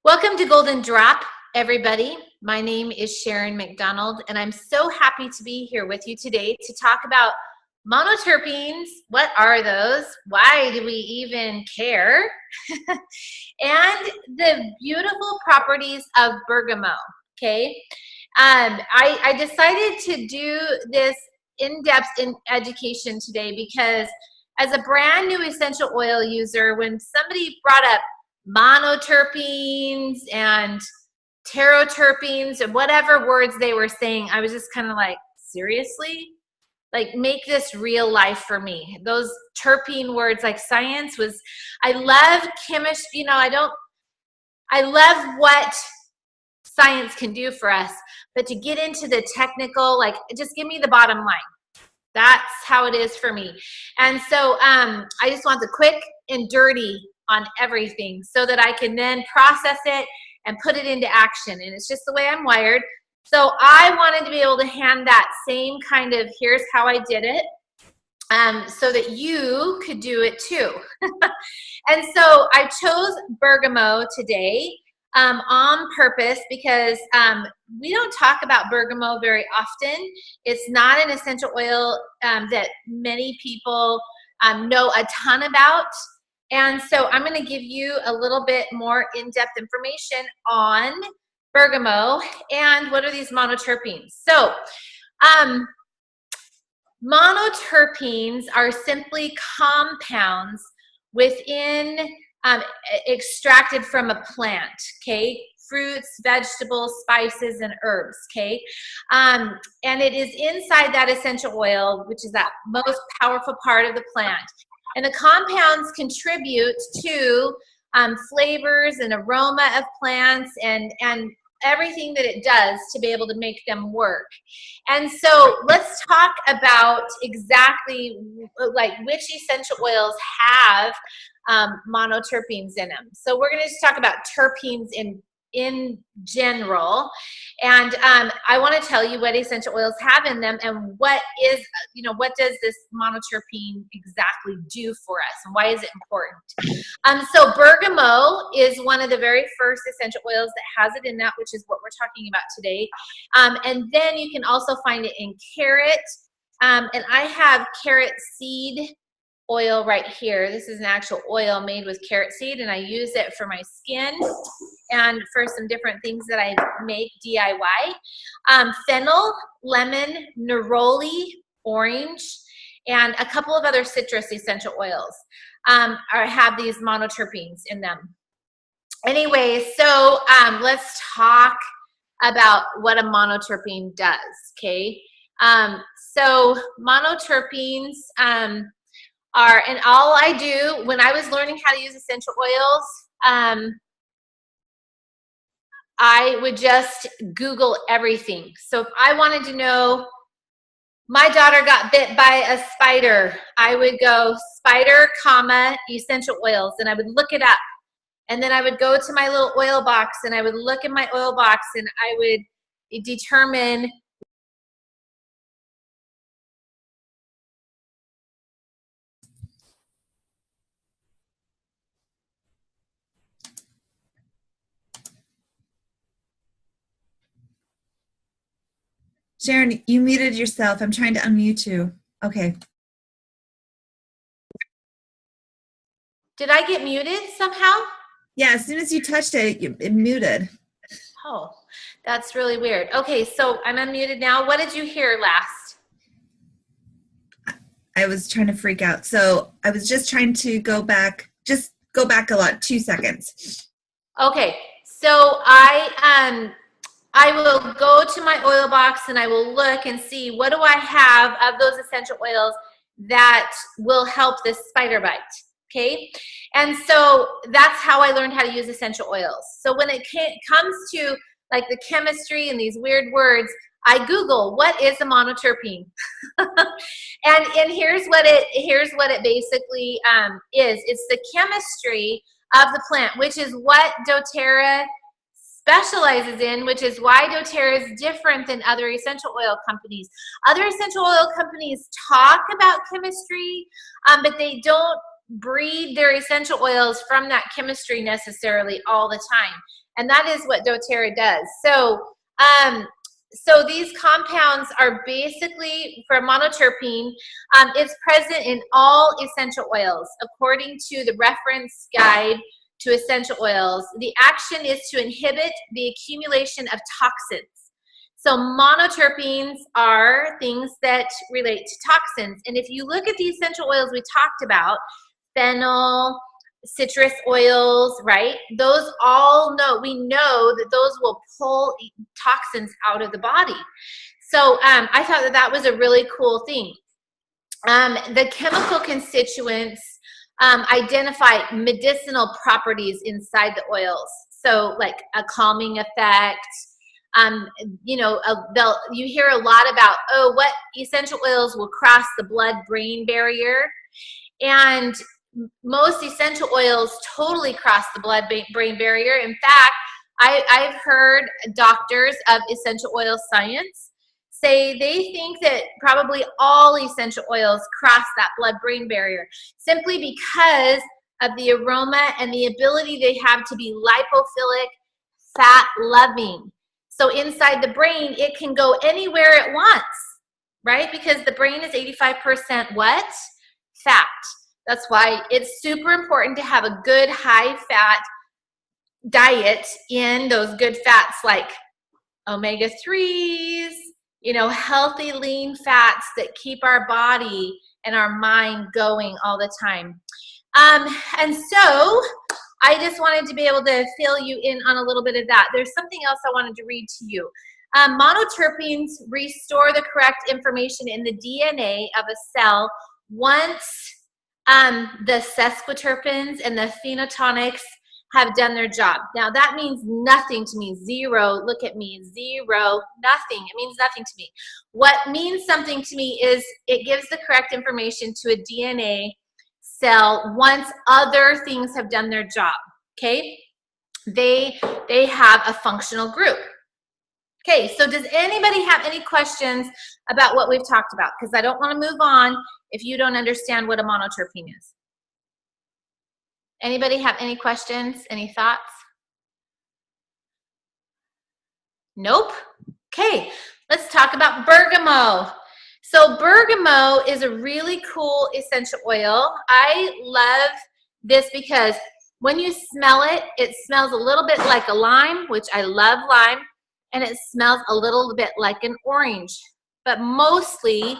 Welcome to Golden Drop, everybody. My name is Sharon McDonald, and I'm so happy to be here with you today to talk about monoterpenes. What are those? Why do we even care? And the beautiful properties of bergamot, okay? I decided to do this in-depth education today because as a brand new essential oil user, when somebody brought up monoterpenes and pteroterpenes and whatever words they were saying, I was just kind of like, seriously? Like, make this real life for me. Those terpene words, like science was, I love chemistry, I love what science can do for us, but to get into the technical, like, just give me the bottom line. That's how it is for me. And so I just want the quick and dirty on everything so that I can then process it and put it into action. And it's just the way I'm wired. So I wanted to be able to hand that same kind of, here's how I did it, so that you could do it too. And so I chose bergamot today on purpose because we don't talk about bergamot very often. It's not an essential oil that many people know a ton about. And so I'm going to give you a little bit more in-depth information on bergamot and what are these monoterpenes. So monoterpenes are simply compounds within extracted from a plant, okay? Fruits, vegetables, spices, and herbs, okay? And it is inside that essential oil, which is that most powerful part of the plant. And the compounds contribute to flavors and aroma of plants and everything that it does to be able to make them work. And so let's talk about exactly like which essential oils have monoterpenes in them. So we're going to just talk about terpenes in general, and I want to tell you what essential oils have in them and what is, what does this monoterpene exactly do for us and why is it important. So bergamot is one of the very first essential oils that has it in that, which is what we're talking about today. And then you can also find it in carrot, and I have carrot seed oil right here. This is an actual oil made with carrot seed, and I use it for my skin and for some different things that I make DIY. Fennel, lemon, neroli, orange, and a couple of other citrus essential oils have these monoterpenes in them. Anyway, so let's talk about what a monoterpene does, okay? So monoterpenes are, and all I do when I was learning how to use essential oils, I would just Google everything. So if I wanted to know, my daughter got bit by a spider, I would go spider, essential oils, and I would look it up. And then I would go to my little oil box and I would look in my oil box and I would determine Sharon, you muted yourself. I'm trying to unmute you. Okay. Did I get muted somehow? Yeah, as soon as you touched it, it muted. Oh, that's really weird. Okay, so I'm unmuted now. What did you hear last? I was trying to freak out. So I was just trying to go back a lot, 2 seconds. Okay, so I will go to my oil box and I will look and see what do I have of those essential oils that will help this spider bite, okay? And so that's how I learned how to use essential oils. So when it comes to like the chemistry and these weird words, I Google what is a monoterpene, and here's what it basically is. It's the chemistry of the plant, which is what doTERRA specializes in, which is why doTERRA is different than other essential oil companies. Other essential oil companies talk about chemistry, but they don't breed their essential oils from that chemistry necessarily all the time. And that is what doTERRA does. So these compounds are basically, for monoterpene, it's present in all essential oils. According to the reference guide to essential oils, the action is to inhibit the accumulation of toxins. So monoterpenes are things that relate to toxins. And if you look at the essential oils we talked about, fennel, citrus oils, right? Those all we know that those will pull toxins out of the body. So I thought that was a really cool thing. The chemical constituents identify medicinal properties inside the oils. So like a calming effect. You hear a lot about, what essential oils will cross the blood-brain barrier. And most essential oils totally cross the blood-brain barrier. In fact, I've heard doctors of essential oil science say they think that probably all essential oils cross that blood-brain barrier simply because of the aroma and the ability they have to be lipophilic, fat-loving. So inside the brain, it can go anywhere it wants, right? Because the brain is 85% what? Fat. That's why it's super important to have a good high-fat diet in those good fats like omega-3s, healthy lean fats that keep our body and our mind going all the time. And so I just wanted to be able to fill you in on a little bit of that. There's something else I wanted to read to you. Monoterpenes restore the correct information in the DNA of a cell once the sesquiterpenes and the phenotonics have done their job. Now that means nothing to me. Zero. Look at me. Zero. Nothing. It means nothing to me. What means something to me is it gives the correct information to a DNA cell once other things have done their job. Okay? They have a functional group. Okay, so does anybody have any questions about what we've talked about? Because I don't want to move on if you don't understand what a monoterpene is. Anybody have any questions, any thoughts? Nope. Okay, let's talk about bergamot. So bergamot is a really cool essential oil. I love this because when you smell it, it smells a little bit like a lime, which I love lime, and it smells a little bit like an orange. But mostly,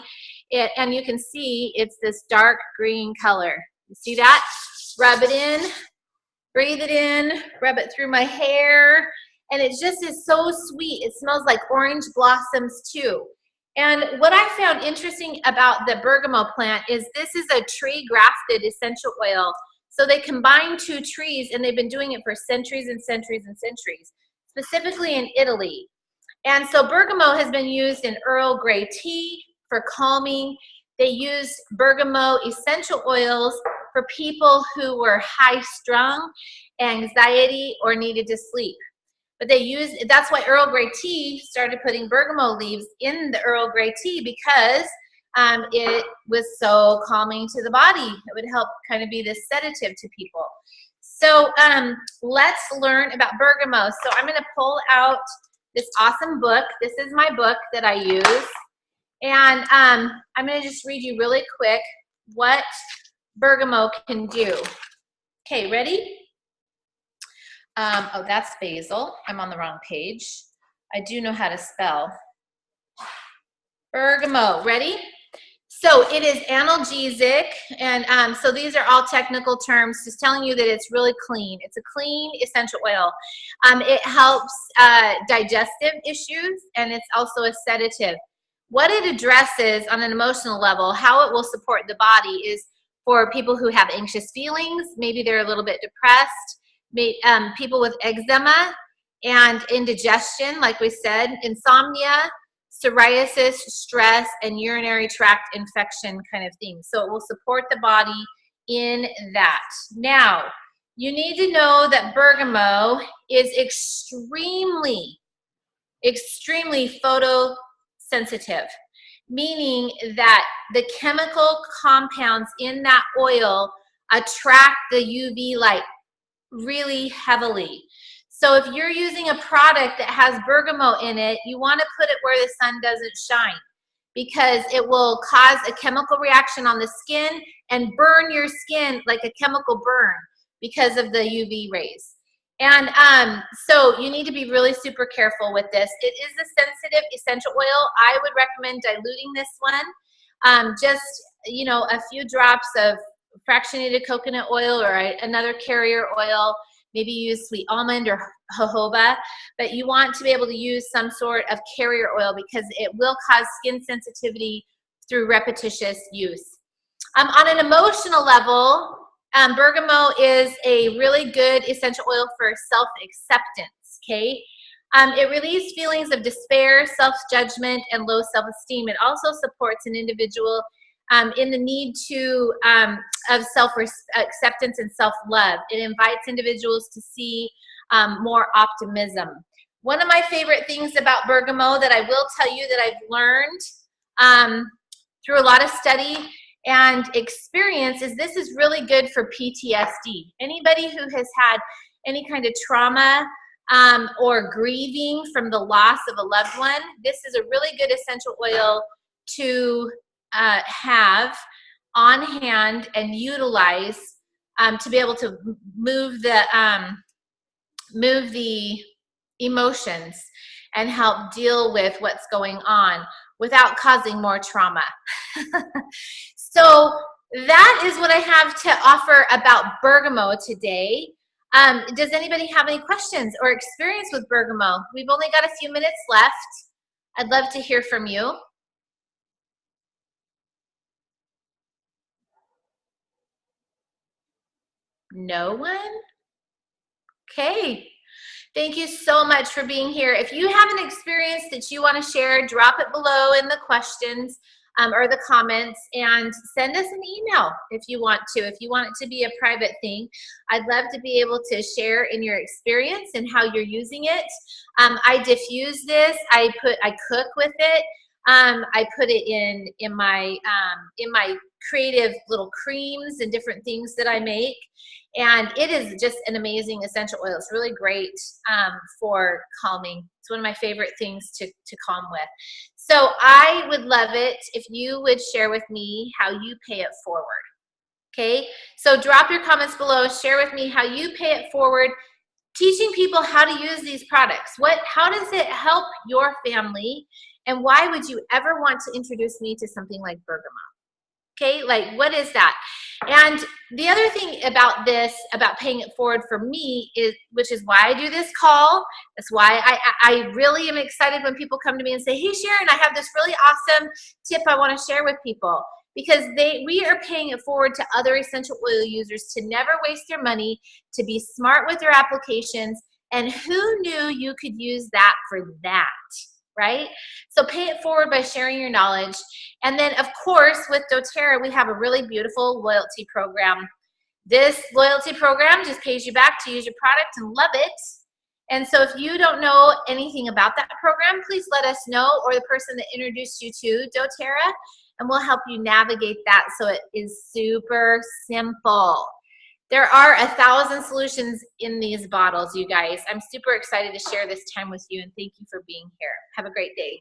and you can see it's this dark green color. You see that? Rub it in, breathe it in, rub it through my hair, and it just is so sweet. It smells like orange blossoms too. And what I found interesting about the bergamot plant is this is a tree grafted essential oil. So they combine two trees, and they've been doing it for centuries and centuries and centuries, specifically in Italy. And so bergamot has been used in Earl Grey tea for calming. They use bergamot essential oils for people who were high-strung, anxiety, or needed to sleep. But that's why Earl Grey tea started putting bergamot leaves in the Earl Grey tea, because it was so calming to the body. It would help kind of be this sedative to people. So let's learn about bergamot. So I'm going to pull out this awesome book. This is my book that I use. And I'm going to just read you really quick what bergamot can do. Okay, ready? Oh, that's basil. I'm on the wrong page. I do know how to spell. Bergamot, ready? So it is analgesic, and so these are all technical terms, just telling you that it's really clean. It's a clean essential oil. It helps digestive issues, and it's also a sedative. What it addresses on an emotional level, how it will support the body, is for people who have anxious feelings, maybe they're a little bit depressed, people with eczema and indigestion, like we said, insomnia, psoriasis, stress, and urinary tract infection kind of thing. So it will support the body in that. Now, you need to know that bergamot is extremely photosensitive, meaning that the chemical compounds in that oil attract the UV light really heavily. So if you're using a product that has bergamot in it, you want to put it where the sun doesn't shine, because it will cause a chemical reaction on the skin and burn your skin like a chemical burn because of the UV rays. And so you need to be really super careful with this. It is a sensitive essential oil. I would recommend diluting this one. Just, you know, a few drops of fractionated coconut oil or another carrier oil. Maybe use sweet almond or jojoba, but you want to be able to use some sort of carrier oil because it will cause skin sensitivity through repetitious use. On an emotional level, bergamot is a really good essential oil for self-acceptance, okay? It relieves feelings of despair, self-judgment, and low self-esteem. It also supports an individual in the need of self-acceptance and self-love. It invites individuals to see more optimism. One of my favorite things about bergamot that I will tell you that I've learned through a lot of study and experience is this is really good for PTSD. Anybody who has had any kind of trauma or grieving from the loss of a loved one, this is a really good essential oil to have on hand and utilize to be able to move the emotions and help deal with what's going on without causing more trauma. So that is what I have to offer about bergamot today. Does anybody have any questions or experience with bergamot? We've only got a few minutes left. I'd love to hear from you. No one? Okay. Thank you so much for being here. If you have an experience that you want to share, drop it below in the questions or the comments, and send us an email if you want to. If you want it to be a private thing, I'd love to be able to share in your experience and how you're using it. I diffuse this. I cook with it. I put it in my creative little creams and different things that I make. And it is just an amazing essential oil. It's really great for calming. It's one of my favorite things to calm with. So I would love it if you would share with me how you pay it forward. Okay, so drop your comments below. Share with me how you pay it forward, teaching people how to use these products. How does it help your family? And why would you ever want to introduce me to something like bergamot? Okay, like what is that? And the other thing about this, about paying it forward for me, is, which is why I do this call, that's why I really am excited when people come to me and say, hey Sharon, I have this really awesome tip I want to share with people. Because we are paying it forward to other essential oil users to never waste their money, to be smart with their applications, and who knew you could use that for that? Right? So pay it forward by sharing your knowledge. And then, of course, with doTERRA, we have a really beautiful loyalty program. This loyalty program just pays you back to use your product and love it. And so if you don't know anything about that program, please let us know, or the person that introduced you to doTERRA, and we'll help you navigate that so it is super simple. There are 1,000 solutions in these bottles, you guys. I'm super excited to share this time with you, and thank you for being here. Have a great day.